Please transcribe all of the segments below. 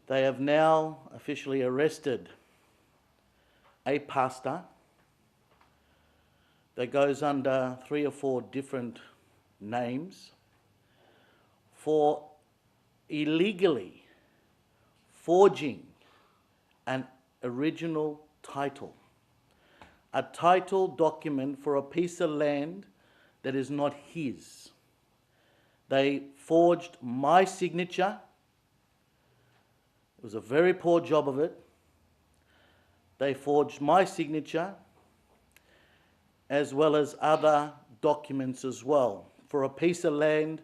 They have now officially arrested a pastor that goes under 3 or 4 different names for illegally forging an original title, a title document for a piece of land that is not his. They forged my signature. It was a very poor job of it. They forged my signature as well as other documents as well for a piece of land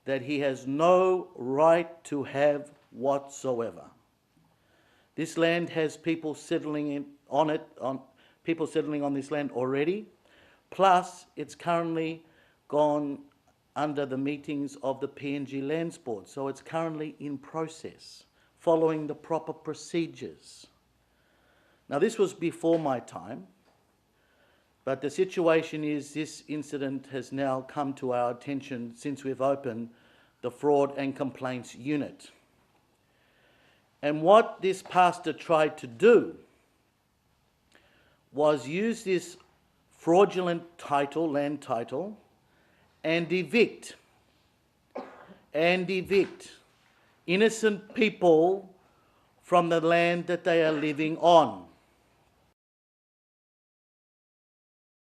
that he has no right to have whatsoever. This land has people settling on this land already, plus it's currently gone under the meetings of the PNG Lands Board, so it's currently in process, following the proper procedures. Now, this was before my time, but the situation is this incident has now come to our attention since we've opened the Fraud and Complaints Unit. And what this pastor tried to do was use this fraudulent title, land title, and evict innocent people from the land that they are living on.